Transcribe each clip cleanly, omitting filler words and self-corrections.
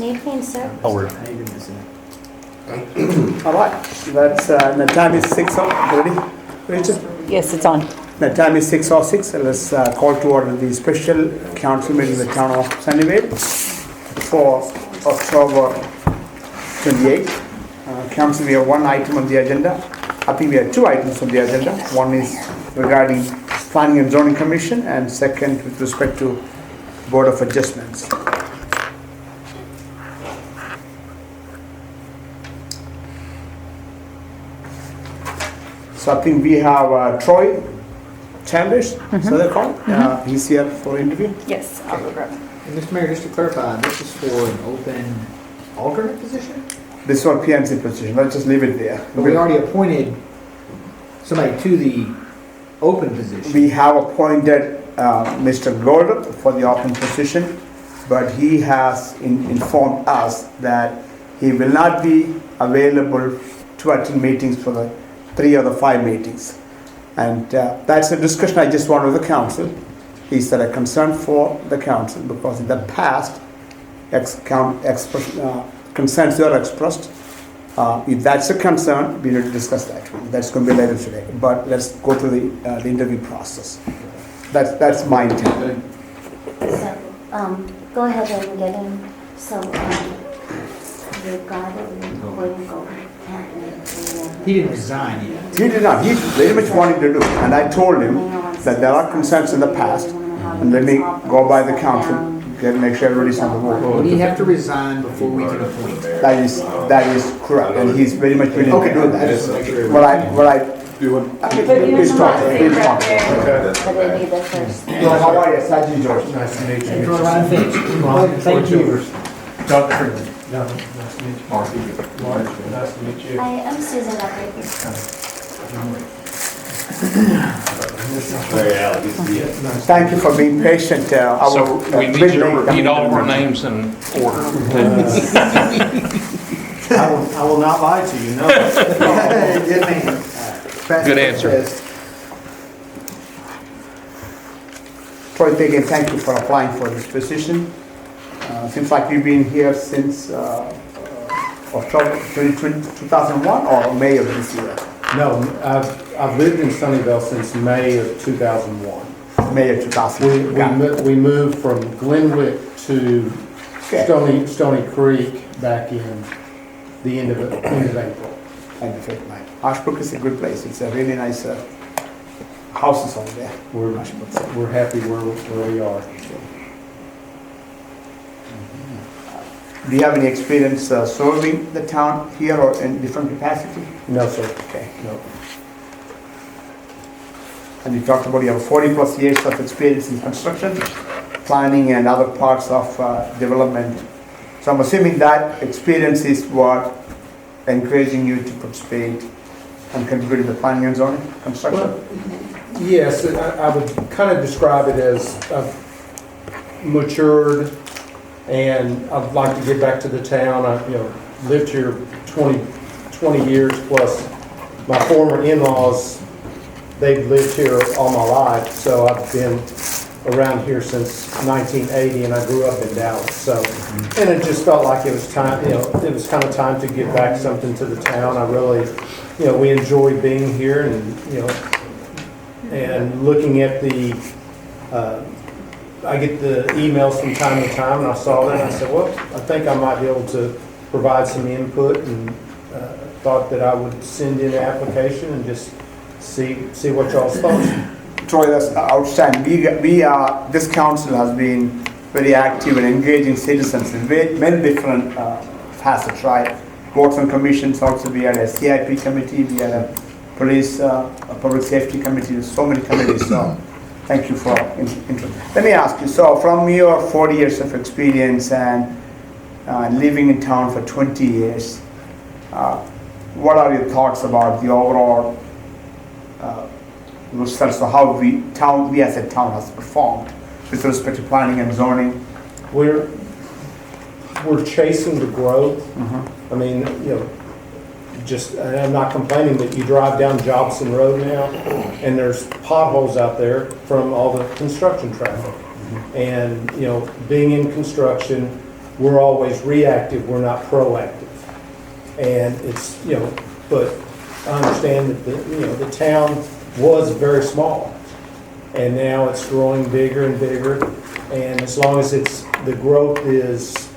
Evening, sir. Oh, we're All right, that's, the time is 6 already, Rachel? Yes, it's on. The time is 6:06, let's call to order the special council meeting of the town of Sunnyvale for October 28th. Council, we have one item on the agenda. I think we have two items on the agenda. One is regarding Planning and Zoning Commission, and second with respect to Board of Adjustments. So I think we have Troy Chambers, so they're called. He's here for interview. Yes, I'll go grab it. And Mr. Mayor, just to clarify, this is for an open alternate position? This is for PNC position. Let's just leave it there. But we already appointed somebody to the open position. We have appointed Mr. Gordon for the open position, but he has informed us that he will not be available to attend meetings for the 3 or the 5 meetings. And that's a discussion I just wanted with the council. Is that a concern for the council? Because in the past, concerns were expressed. If that's a concern, we need to discuss that. That's going to be later today. But let's go through the interview process. That's my intent. So, go ahead and get in. So, you got it, where you go. He didn't resign yet. He did not. He very much wanted to do. And I told him that there are concerns in the past, and let me go by the council, make sure everybody's on the board. Would he have to resign before we can appoint? That is correct, and he's very much willing to do that. Please talk. But I need the first. How are you, Sergeant George? Nice to meet you. Ryan Finch. Thank you. Dr. Freeman. Nice to meet you. Mark, nice to meet you. I am Susan Leopard. Thank you for being patient. So we need you to repeat all of our names in order. I will not lie to you, no. Good answer. Troy, again, thank you for applying for this position. Seems like you've been here since October 2001 or May of this year? No, I've lived in Sunnyvale since May of 2001. May of 2001. We moved from Glenwick to Okay. Stony Creek back in the end of April. And the fifth night. Ashbrook is a good place. It's a really nice houses over there. We're happy where we are. Do you have any experience serving the town here or in different capacity? No, sir. Okay. No. And you talked about you have 40 plus years of experience in construction, planning and other parts of development. So I'm assuming that experience is what encouraging you to participate and contribute to the planning and zoning construction? Well, yes, I would kind of describe it as I've matured, and I'd like to get back to the town. I lived here 20 years plus. My former in-laws, they've lived here all my life, so I've been around here since 1980, and I grew up in Dallas. So, and it just felt like it was time. It was kind of time to give back something to the town. I really, we enjoy being here, and looking at the. I get the emails from time to time, and I saw that, and I said, well, I think I might be able to provide some input, and thought that I would send in an application and just see what y'all's thoughts. Troy, that's outstanding. This council has been very active and engaging citizens in many different facets, right? Boards and commissions also, we had a CIP committee, we had a police, a public safety committee, there's so many committees, so thank you for interest. Let me ask you, so from your 40 years of experience and living in town for 20 years, what are your thoughts about the overall results of how we as a town has performed with respect to planning and zoning? We're chasing the growth. I mean, and I'm not complaining, but you drive down Jobson Road now, and there's potholes out there from all the construction traffic. And being in construction, we're always reactive, we're not proactive. And it's, but I understand that the town was very small. And now it's growing bigger and bigger. And as long as the growth is,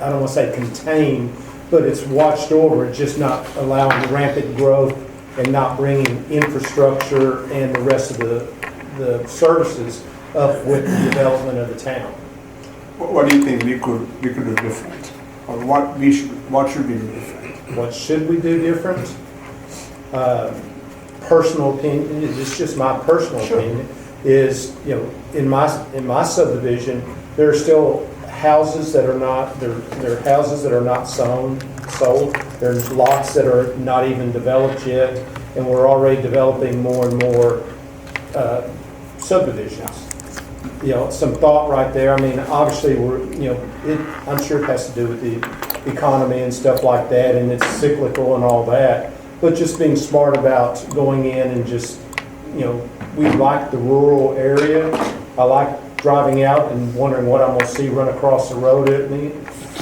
I don't want to say contained, but it's watched over, it's just not allowing rampant growth and not bringing infrastructure and the rest of the services up with the development of the town. What do you think we could do different? Or what should we do different? What should we do different? Personal opinion, it's just my personal Sure. opinion, is, in my subdivision, there are still houses that are not, there are houses that are not sold. There's lots that are not even developed yet, and we're already developing more and more subdivisions. Some thought right there. I mean, obviously, I'm sure it has to do with the economy and stuff like that, and it's cyclical and all that. But just being smart about going in and just, we like the rural area. I like driving out and wondering what I'm going to see run across the road at me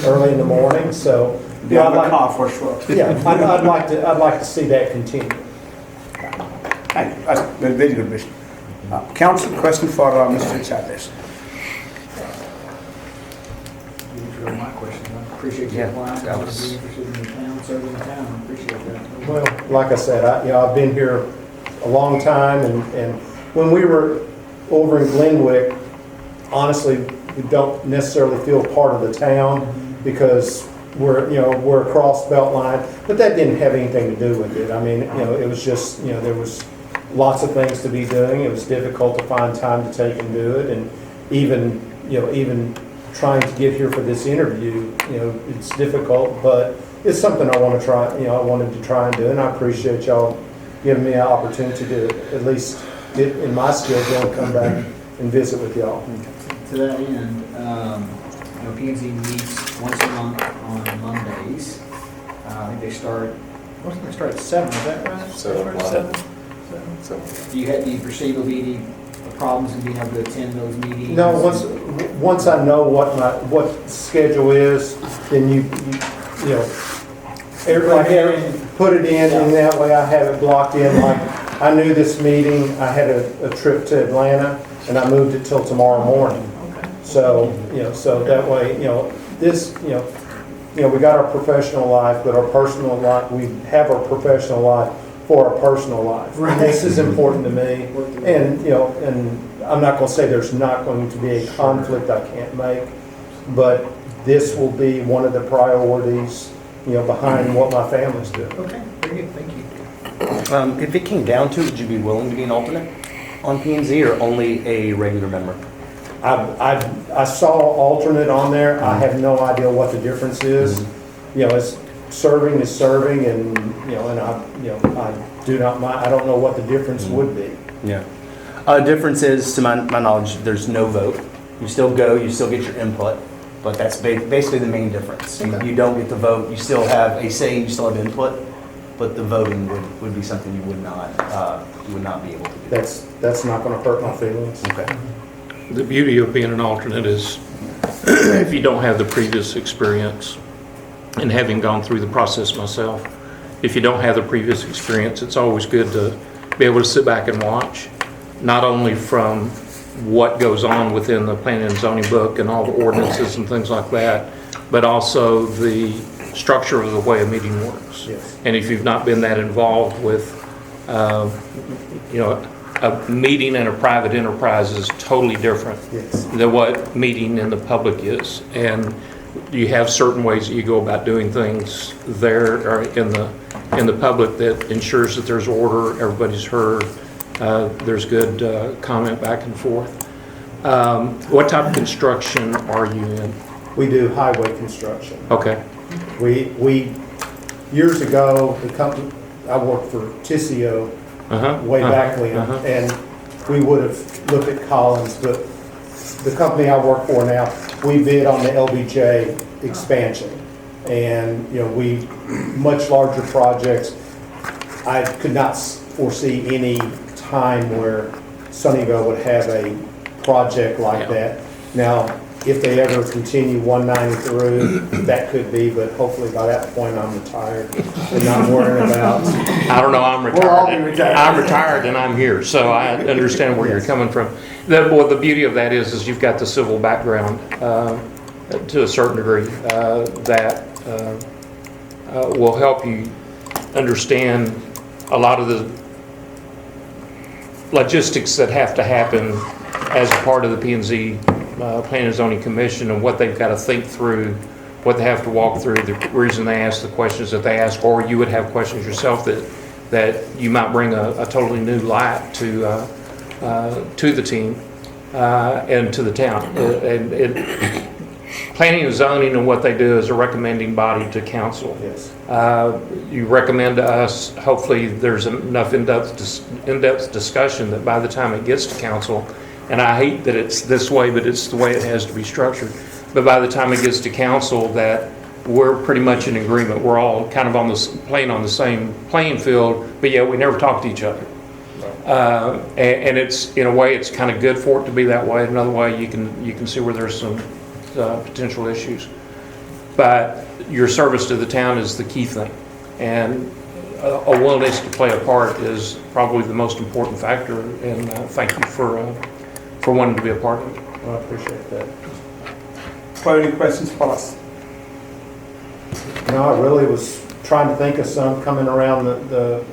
early in the morning. So, The other car for sure. yeah, I'd like to see that continue. Thank you. That's a very good vision. Council, question for Mr. Chavez. These are my questions. I appreciate you Yeah, applying. that I was- be interested in the town, serving the town. I appreciate that. Well, like I said, I've been here a long time, and when we were over in Glenwick, honestly, we don't necessarily feel part of the town because we're across Beltline, but that didn't have anything to do with it. I mean, it was just, there was lots of things to be doing. It was difficult to find time to take and do it, and even trying to get here for this interview, it's difficult, but it's something I want to try, I wanted to try and do, and I appreciate y'all giving me an opportunity to at least get in my schedule and come back and visit with y'all. To that end, P&Z meets once a month on Mondays. I think they start at 7, is that right? 7. Do you perceive there'll be any problems in being able to attend those meetings? No, once I know what schedule is, then everybody put it in, and that way I have it blocked in. Like, I knew this meeting, I had a trip to Atlanta, and I moved it till tomorrow morning. So, so that way, we got our professional life, but our personal life, we have our professional life for our personal life. Right. This is important to me, and, and I'm not gonna say there's not going to be a conflict I can't make, but this will be one of the priorities, behind what my family's doing. Okay, very good, thank you. If it came down to it, would you be willing to be an alternate on P&Z or only a regular member? I saw alternate on there. I have no idea what the difference is. It's serving is serving, and and I do not mind. I don't know what the difference would be. Yeah. Difference is, to my knowledge, there's no vote. You still go, you still get your input, but that's basically the main difference. You don't get to vote. You still have a say, you still have input, but the voting would be something you would not be able to do. That's not going to hurt my feelings. Okay. The beauty of being an alternate is if you don't have the previous experience, and having gone through the process myself, if you don't have the previous experience, it's always good to be able to sit back and watch, not only from what goes on within the planning and zoning book and all the ordinances and things like that, but also the structure of the way a meeting works. Yes. And if you've not been that involved with, a meeting in a private enterprise is totally different Yes. than what meeting in the public is. And you have certain ways that you go about doing things there or in the public that ensures that there's order, everybody's heard, there's good comment back and forth. What type of construction are you in? We do highway construction. Okay. We years ago, the company I worked for, Tissio, way back when, and we would have looked at Collins, but the company I work for now, we bid on the LBJ expansion, and we much larger projects. I could not foresee any time where Sunnyvale would have a project like that. Now, if they ever continue 190 through, that could be, but hopefully by that point I'm retired and not worrying about. I don't know, I'm We'll all be retired. retired. I'm retired and I'm here, so I understand where you're coming from. Well, the beauty of that is you've got the civil background to a certain degree that will help you understand a lot of the logistics that have to happen as a part of the P&Z Planning and Zoning Commission and what they've got to think through, what they have to walk through, the reason they ask the questions that they ask, or you would have questions yourself that you might bring a totally new light to the team and to the town. Planning and zoning and what they do is a recommending body to council. Yes. You recommend to us, hopefully there's enough in-depth discussion that by the time it gets to council, and I hate that it's this way, but it's the way it has to be structured, but by the time it gets to council that we're pretty much in agreement. We're all kind of playing on the same playing field, but yet we never talk to each other. And it's, in a way, it's kind of good for it to be that way. Another way, you can see where there's some potential issues. But your service to the town is the key thing. And a willingness to play a part is probably the most important factor. And thank you for wanting to be a part of it. Well, I appreciate that. Any questions for us? No, I really was trying to think of some coming around the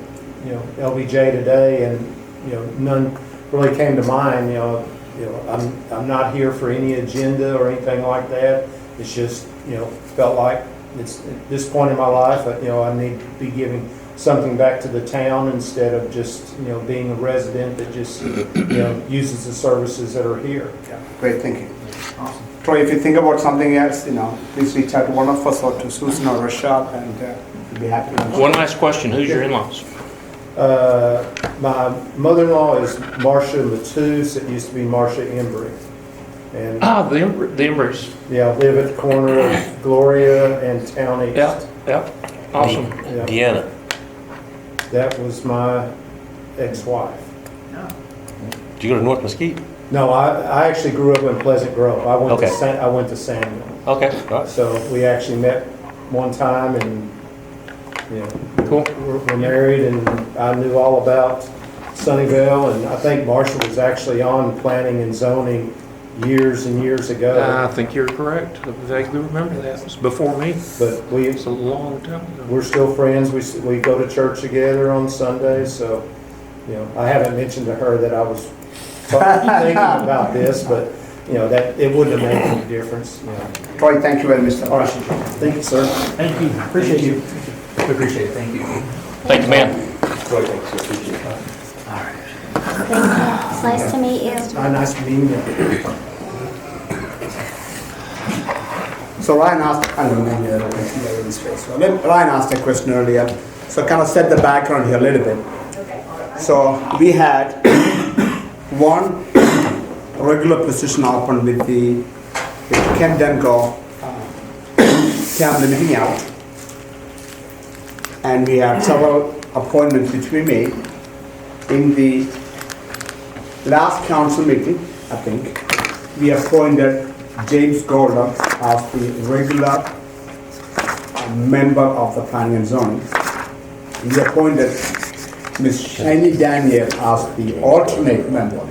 LBJ today, and none really came to mind. I'm not here for any agenda or anything like that. It's just felt like it's at this point in my life. I need to be giving something back to the town instead of just being a resident that just uses the services that are here. Yeah, great thinking. Awesome. Troy, if you think about something else, please reach out to one of us or to Susan or Rashad, and we'll be happy to answer. One last question. Who's your in-laws? My mother-in-law is Marcia Matus. It used to be Marcia Embry. And The Embers. yeah, live at the corner of Gloria and Town East. Yeah. Awesome. Yeah. Deanna. That was my ex-wife. Did you go to North Mesquite? No, I actually grew up in Pleasant Grove. I went Okay. I went to Samuel. Okay, all right. So we actually met one time, and Cool. we're married, and I knew all about Sunnyvale, and I think Marshall was actually on planning and zoning years and years ago. I think you're correct. I vaguely remember that. It was before me. But It's a long time ago. we're still friends. We go to church together on Sundays. So I haven't mentioned to her that I was thinking about this, but that it wouldn't have made any difference. Troy, thank you very much. All right. Thank you, sir. Thank you. Appreciate you. We appreciate it. Thank you. Thank you, man. Thank you. It's nice to meet you. Nice meeting you. So Ryan asked, I don't know, maybe I don't see that in his face. So Ryan asked a question earlier, so kind of set the background here a little bit. So we had one regular position open with Ken Denko camp limiting out, and we had several appointments which we made. In the last council meeting, I think, we appointed James Golder as the regular member of the planning and zoning. We appointed Ms. Shani Daniel as the alternate member.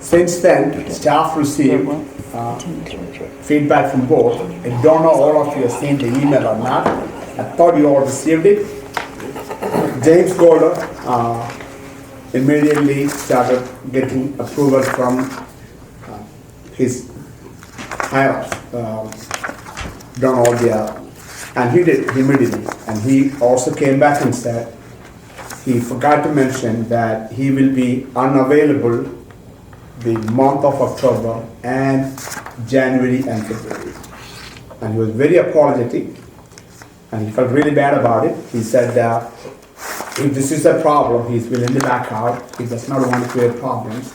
Since then, staff received feedback from both. I don't know all of you have seen the email or not. I thought you all received it. James Golder immediately started getting approval from his higher-ups, done all the, and he did immediately. And he also came back and said, he forgot to mention that he will be unavailable the month of October and January and February. And he was very apologetic, and he felt really bad about it. He said that if this is a problem, he's willing to back out. He does not want to create problems.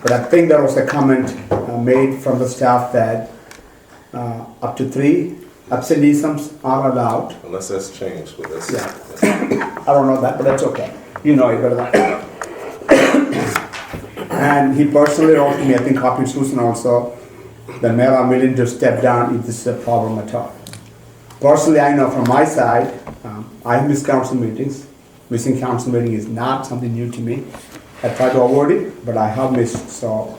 But I think there was a comment made from the staff that up to 3 absenteeisms are allowed. Unless that's changed, but that's. Yeah. I don't know that, but that's okay. You know it better than I. And he personally wrote to me, I think copied Susan also, the mayor are willing to step down if this is a problem at all. Personally, I know from my side, I miss council meetings. Missing council meeting is not something new to me. I try to avoid it, but I have missed, so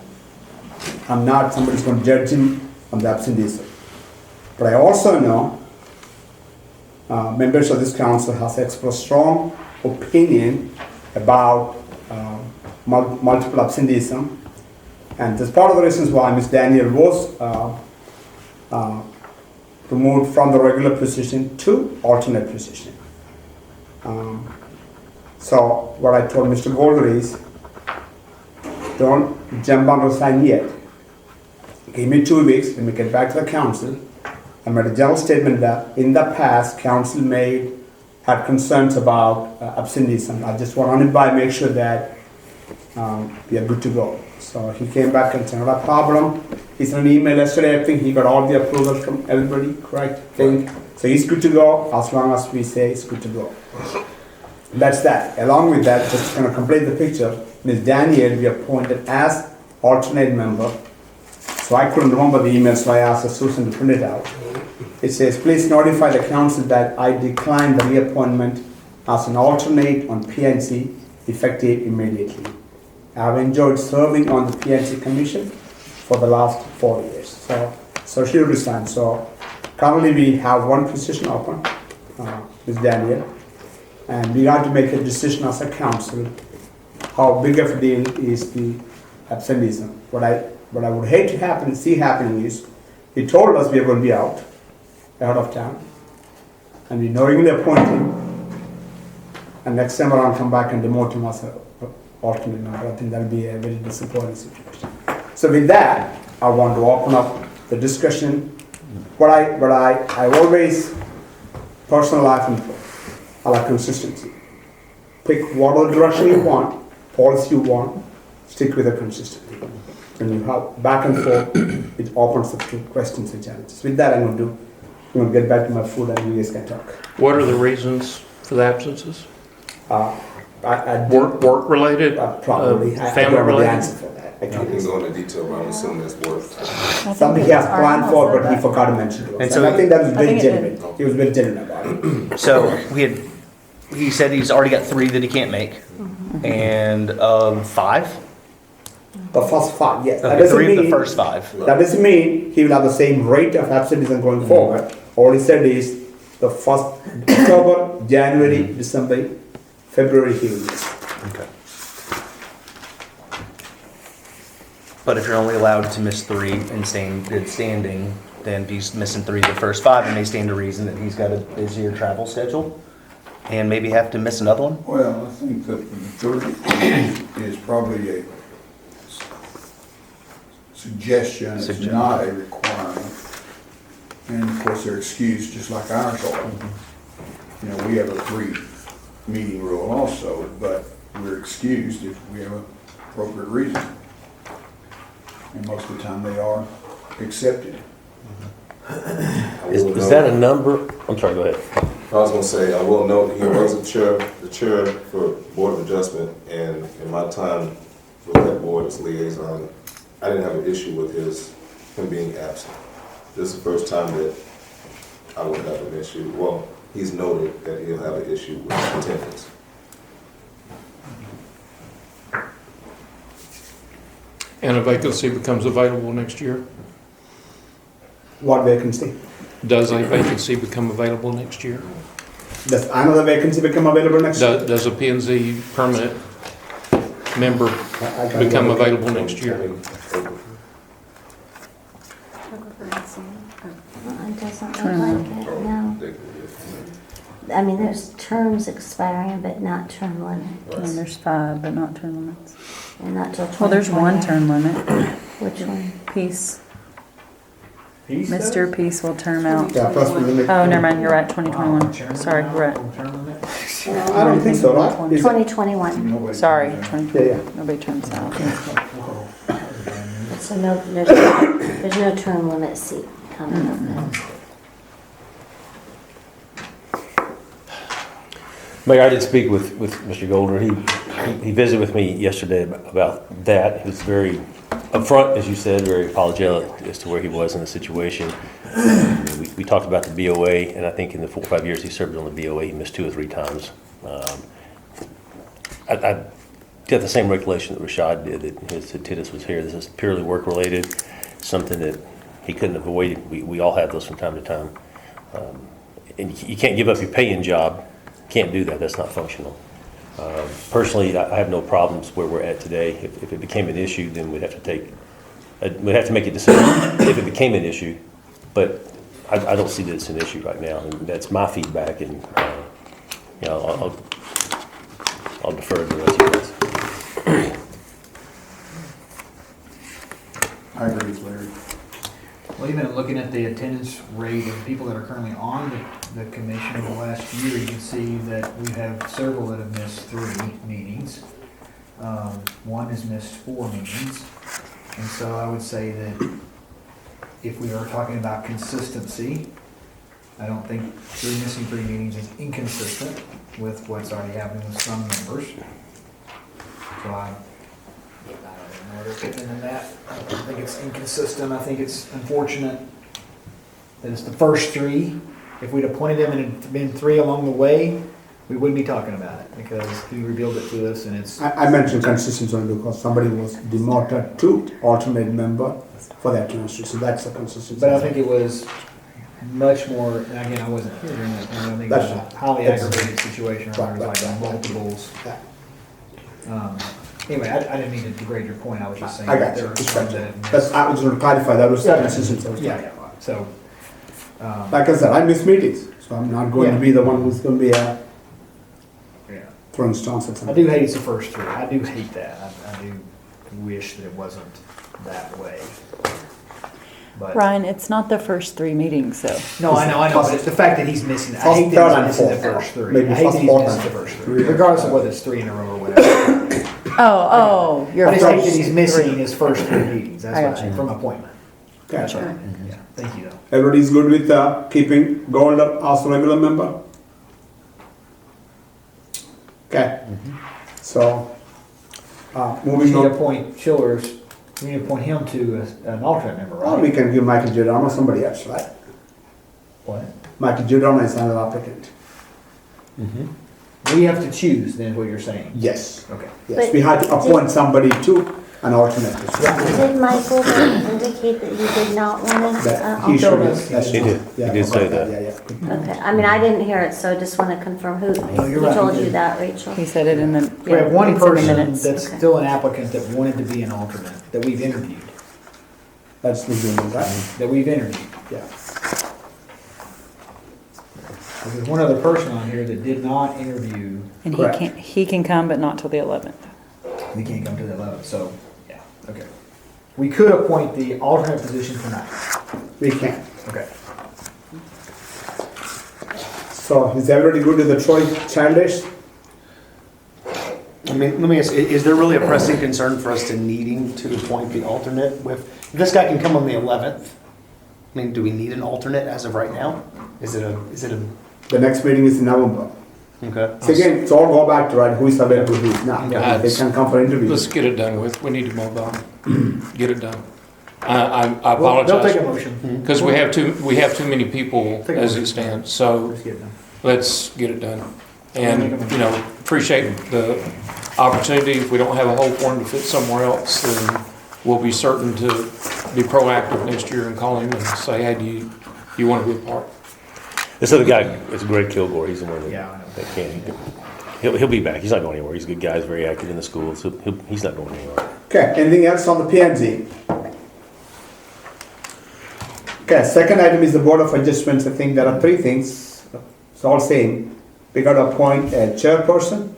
I'm not somebody's going to judge him on the absenteeism. But I also know members of this council has expressed strong opinion about multiple absenteeism, and that's part of the reasons why Ms. Daniel was removed from the regular position to alternate position. So what I told Mr. Golder is, don't jump on the sign yet. Give me 2 weeks, let me get back to the council. I made a general statement that in the past, council had concerns about absenteeism. I just want to run it by, make sure that we are good to go. So he came back and said, not a problem. He sent an email yesterday, I think he got all the approvals from everybody, correct? So he's good to go, as long as we say it's good to go. That's that. Along with that, just to kind of complete the picture, Ms. Daniel, we appointed as alternate member. So I couldn't remember the email, so I asked Susan to print it out. It says, please notify the council that I decline the reappointment as an alternate on PNC effective immediately. I have enjoyed serving on the PNC commission for the last 4 years. So she resigned. So currently we have one position open, Ms. Daniel, and we have to make a decision as a council how big of a deal is the absenteeism. What I would hate to see happening is, he told us we are going to be out of town, and we knowingly appoint him, and next time around come back and demote him as an alternate member. I think that will be a very disappointing situation. So with that, I want to open up the discussion. What I always, personal life and I like consistency. Pick whatever direction you want, policy you want, stick with it consistently. When you have back and forth, it opens up to questions and challenges. With that, I'm going to get back to my food and you guys can talk. What are the reasons for the absences? Work related? Probably. I Family don't know the related? answer for that. I I can't can go into detail, but I'm assuming that's worth. Something he has planned for, but he forgot to mention to us. And And so I think that was very think it did. genuine. He was very genuine about it. So he said he's already got 3 that he can't make, and 5? The first 5, yes. That Okay, doesn't 3 of the mean- first 5. That doesn't mean he will have the same rate of absenteeism going forward. All he said is the first October, January, December, February he will miss. Okay. But if you're only allowed to miss 3 and stay in good standing, then if he's missing 3 of the first 5, it may stand to reason that he's got a busier travel schedule and maybe have to miss another one. Well, I think that the 30 is probably a suggestion, it's not a requirement. And of course, they're excused just like ours are. You know, we have a 3-meeting rule also, but we're excused if we have an appropriate reason. And most of the time they are accepted. Is that a number? I'm sorry, go ahead. I was gonna say, I will note, he was the chair for Board of Adjustment, and in my time with that board as liaison, I didn't have an issue with him being absent. This is the first time that I would have an issue. Well, he's noted that he'll have an issue with attendance. And a vacancy becomes available next year? What vacancy? Does a vacancy become available next year? Does another vacancy become available next year? Does a P&Z permanent member become available next year? It doesn't look like it, no. I mean, there's terms expiring, but not term limit. And there's 5, but not term limits. And not till 2028. Well, there's one term limit. Which one? Peace. Peace, Mr. Peace will term out. Yeah, plus we limit. Oh, never mind, you're right, 2021. Sorry, you're right. I don't think so, right? Is it- 2021. Nobody- Sorry, Yeah, 2020. yeah. Nobody terms out. So there's no term limit seat coming up now. Mayor, I did speak with Mr. Golder. He visited with me yesterday about that. He was very up front, as you said, very apologetic as to where he was in the situation. We talked about the BOA, and I think in the 4 or 5 years he served on the BOA, he missed 2 or 3 times. I got the same recollection that Rashad did, that his Titus was here. This is purely work-related, something that he couldn't have avoided. We all have those from time to time. And you can't give up your paying job. Can't do that. That's not functional. Personally, I have no problems where we're at today. If it became an issue, then we'd have to make a decision if it became an issue. But I don't see that it's an issue right now, and that's my feedback. And I'll defer to the rest of this. I agree with Larry. Well, even looking at the attendance rate of people that are currently on the commission in the last year, you can see that we have several that have missed 3 meetings. One has missed 4 meetings. And so I would say that if we are talking about consistency, I don't think missing 3 meetings is inconsistent with what's already happening with some members. So I don't know where they're fitting in that. I don't think it's inconsistent. I think it's unfortunate that it's the first 3. If we'd appointed them and it had been 3 along the way, we wouldn't be talking about it because he revealed it to us and it's... I mentioned consistency only because somebody was demoted to alternate member for that transfer, so that's a consistency. But I think it was much more, and again, I wasn't here during that time, I think it was a highly aggravated situation where there was like multiples. Anyway, I didn't mean to degrade your point, I was just saying I that got there you. were It's some right. that... That's, I was going to clarify, that was Yeah. consistency. Yeah, so... Like I said, I miss meetings, so I'm not going to be the one who's going to be yeah. throwing stones at I somebody. do hate it's the first 3, I do hate that, I do wish that it wasn't that way. But, Ryan, it's not the first 3 meetings, though. no, I know, but it's the fact that he's missing, I First, hate third, that and he's missing the fourth. first 3. Maybe I hate first, that he's fourth, missing and the first 3, fifth. regardless of whether it's 3 in a row or whatever. Oh, your I just hate that first he's missing 3. his first 3 meetings, I that's got what I, you. from appointment. Gotcha. Yeah, thank you though. Everybody's good with keeping Gold as a regular member? Okay. So, We moving need to on. appoint Chillers, we need to appoint him to an alternate member, Or we right? can give Michael Giordano somebody else, right? What? Michael Giordano is another applicant. We have to choose, then, what you're saying? Yes. Okay. Yes, But we had to appoint somebody to an alternate. Did Michael indicate that he did not want to? That he should, that's He true. did. Yeah, He did say that. Yeah, yeah. Okay, I mean, I didn't hear it, so I just want to confirm who you're right, told he you did. that, Rachel? He said it in the. We have one it's in the person minutes. that's Okay. still an applicant that wanted to be an alternate, that we've interviewed, That's the agreement, right? that we've interviewed. Yeah. There's one other person on here that did not interview, And Correct. he can come, but not till the 11th. he can't come to the 11th, so, yeah, okay. We could appoint the alternate position tonight. We can. Okay. So is everybody good with the Troy Childish? I mean, let me ask, is there really a pressing concern for us to needing to appoint the alternate with, if this guy can come on the 11th? I mean, do we need an alternate as of right now? Is it a, The next meeting is in November. okay? So again, it's all go back to right, who is available, who is not. Yeah. They can come for Let's interviews. get it done with. We need to move on. Get it done. I Well, they'll take a apologize motion. because we have too many people Take a as motion. it stands. So Let's get it done. let's get it done. And, appreciate the opportunity. If we don't have a hole for him to fit somewhere else, then we'll be certain to be proactive next year and call him and say, hey, do you want to be a part? This other guy is Greg Kilgore. He's the one Yeah, I know. that can. He'll be back. He's not going anywhere. He's a good guy. He's very active in the schools. He's not going anywhere. Okay, anything else on the P&Z? Okay, second item is the Board of Adjustments. I think there are 3 things. It's all same. We got to appoint a chairperson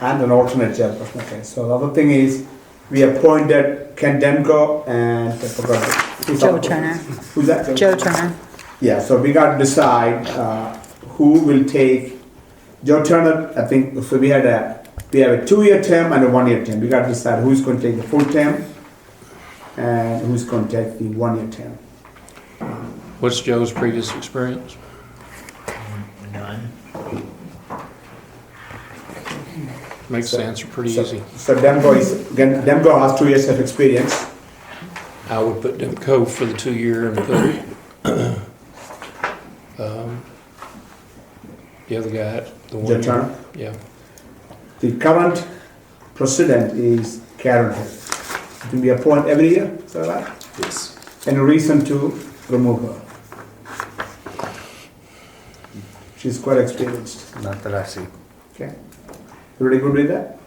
and an alternate chairperson. Okay, so the other thing is we appointed Ken Demko and I forgot who's Joe up- Turner. Who's that? Joe Turner. Yeah, so we got to decide who will take Joe Turner. I think so. We have a 2-year term and a 1-year term. We got to decide who's going to take the full term and who's going to take the 1-year term. What's Joe's previous experience? None. Makes sense, pretty So- easy. So Demko has 2 years of experience. I would put Demco for the 2-year and put, the other guy, the 1 year. Turner. Yeah. The current president is Karen Hill. It will be appointed every year, is that right? Yes. Any reason to remove her? She's quite experienced. Not that I see. Okay. Everybody good with that?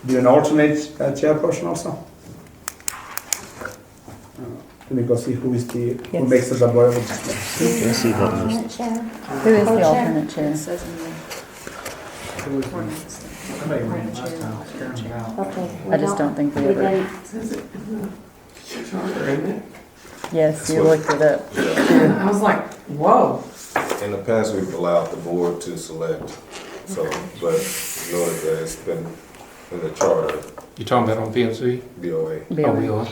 Do you an alternate chairperson also? Let me go see who is the, who Yes. makes the board of adjustment. Let's see what was- Alternate chair. Who is the Co-chair? alternate chair? It says in the ordinance. Somebody ran it last time, Karen was out. Okay. we I just don't think we ever- didn't- Yes, you looked it up. I was like, whoa. In the past, we've allowed the board to select, so, but notice that it's been in the charter, You talking about on PNC? BOA. Oh, BOA. we are.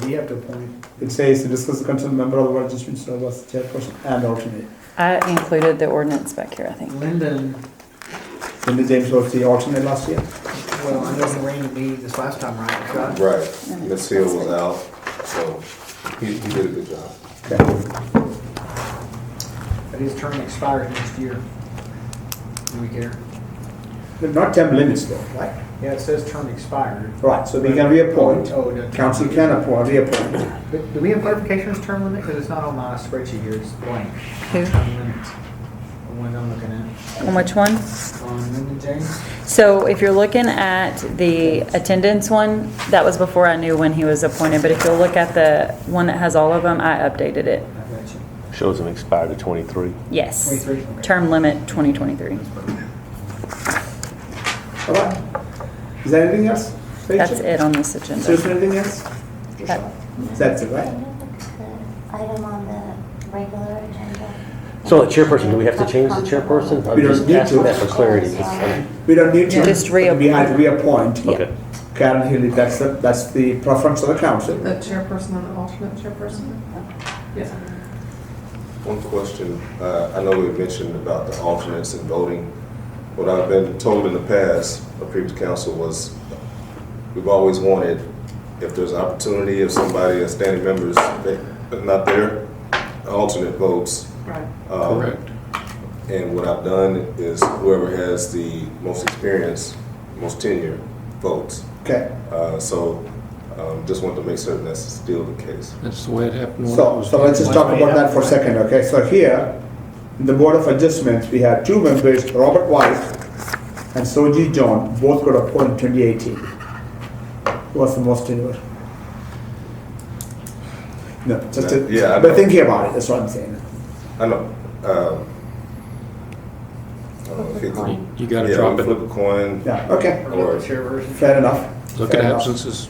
We have to appoint, It says to discuss the concerned member of the board of adjustment, so was chairperson and alternate. I included the ordinance back here, I think. Lyndon, Linda James was the alternate last year. well, I know he ran the meeting this last time, right, Rashad? Right, Ms. Hill was out, so he did a good job. Okay. But his term expires next year. Do we care? Not term limits though, right? Yeah, it says term expired. Right, so we can reappoint. Oh, the- Council can appoint, reappoint. Do we have clarification as term limit? Because it's not on my spreadsheet here, it's blank. Who? Term limits. The one I'm looking at. On which one? On Lyndon James? So if you're looking at the attendance one, that was before I knew when he was appointed, but if you'll look at the one that has all of them, I updated it. I got you. Shows them expired to 23. Yes. 23? Okay. Term limit 2023. All right. Is there anything else? That's Rachel? it on this So is agenda. there anything else? That's it, right? The item on the regular agenda. So the chairperson, do we have to change the chairperson? I'm We don't just need asking to. that for clarity. 'Cause I- We don't need to. Just We had to reappoint Okay. Karen Hill, that's the preference of the council. The chairperson and the alternate chairperson? Yeah. One question, I know we mentioned about the alternates and voting. What I've been told in the past, a previous council was, we've always wanted, if there's opportunity, if somebody, a standing member is not there, alternate votes. Right. Correct. And what I've done is whoever has the most experience, most tenure, votes. Okay, Just want to make certain that's still the case. That's the way it happened. when I so, was so let's just there. talk about that for a second, okay? So here, in the Board of Adjustments, we have 2 members, Robert White and Soji John, both got appointed in 2018. Who was the most tenure? No, just, Yeah, I but know. thinking about it, that's what I'm saying. I know, I don't know if it- You gotta yeah, drop we it. flip a coin, Yeah, okay, or, Chairperson, fair enough. Look Fair at enough. absences.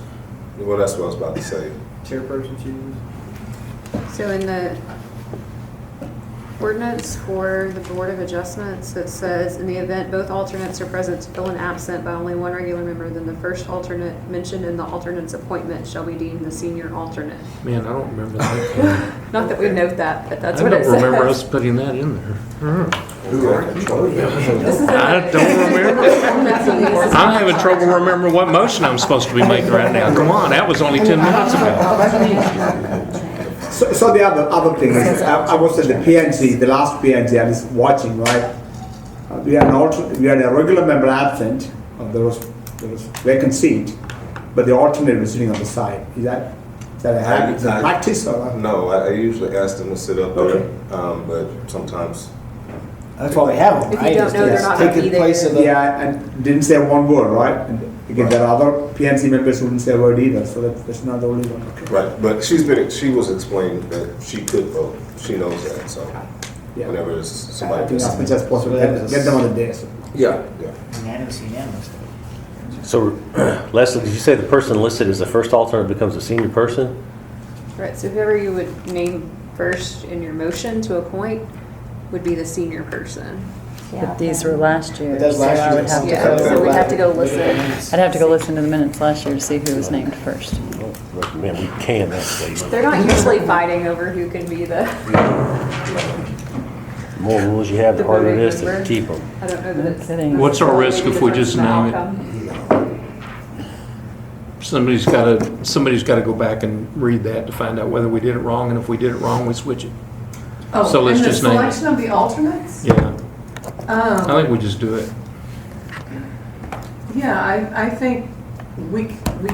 well, that's what I was about to say. chairperson chooses. So in the ordinance for the Board of Adjustments, it says, in the event both alternates are present to fill an absent by only one regular member, then the first alternate mentioned in the alternate's appointment shall be deemed the senior alternate. Man, I don't remember that. Not that we note that, but that's I what it don't remember us says. putting that in there. This is in I the- don't remember. That's what this is. I'm having trouble remembering what motion I'm supposed to be making right now. Come on, that was only 10 minutes ago. So the other thing is, I was at the PNC, the last PNC, I was watching, right? We had we had a regular member absent, there was vacant seat, but the alternate was sitting on the side. Is that a habit, is that practice or? No, I usually ask them to sit up there, Okay. But sometimes, That's why we have them, If you right? don't know, they're not gonna Taking be place there. of the. Yeah, and didn't say one word, right? And again, there are other PNC members who didn't say a word either, so that's not the only one, okay? right, but she was explaining that she could vote, she knows that, so Yeah. whenever it's I somebody. think as much as possible, get them on the desk. Yeah, yeah. Unanimous. So Leslie, did you say the person listed as the first alternate becomes a senior person? Right, so whoever you would name first in your motion to appoint would be the senior person. But these were last year, But that's so last I would year's. have to Yeah, so go, we'd have to go listen. I'd have to go listen to the minutes last year to see who was named first. Man, we can that, lady. They're not usually fighting over who can be the, more rules you have, the harder it is to keep them. I don't know that it's. Kidding. What's our risk if we just name it? Outcome. Somebody's gotta go back and read that to find out whether we did it wrong, and if we did it wrong, we switch it. Oh, So let's and just name it. the selection of the alternates? Yeah, I think we just do it. Yeah, I think we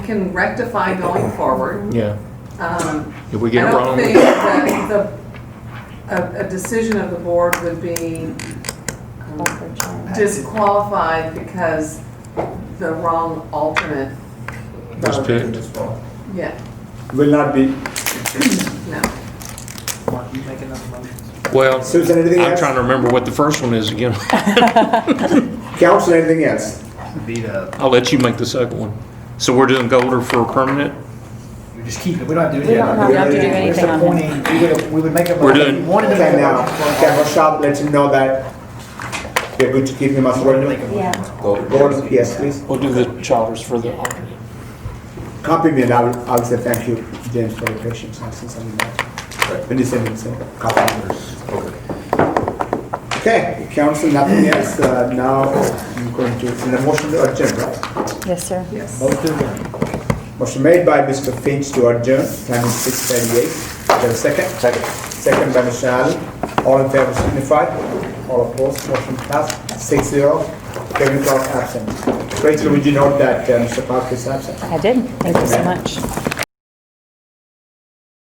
can rectify going forward. Yeah. Um, If we get it I don't wrong, think that a decision of the board would be disqualified because the wrong alternate was voted. picked. Yeah, Will not be. no. Mark, you making those motions? Well, Susan, anything I'm else? trying to remember what the first one is again. Council, anything else? Beat up. I'll let you make the second one. So we're doing Golder for permanent? We just keep it, we don't have to do We anything. don't have to do anything on it. We would make a. We're doing- Wanted to Okay, make a now, motion for- okay, Rashad, let him know that we're going to keep him as Wanted to make well. a motion. Yeah. Gordon, yes, please. We'll do the Chalmers for the alternate. Copy me and I'll say thank you, James, for your patience. I'll send something back. When you send it, say, copy. Okay, council, nothing else. Now, I'm going to, in a motion to adjourn, right? Yes, sir. Yes. Motion made by Mr. Finch to adjourn, time is 6:38. Is there a second? Second. Second by Mr. Allen. All in favor signify. All opposed, motion passed, 6-0. Kevin Clark absent. Rachel, would you note that Mr. Clark is absent? I did. Thank you so much.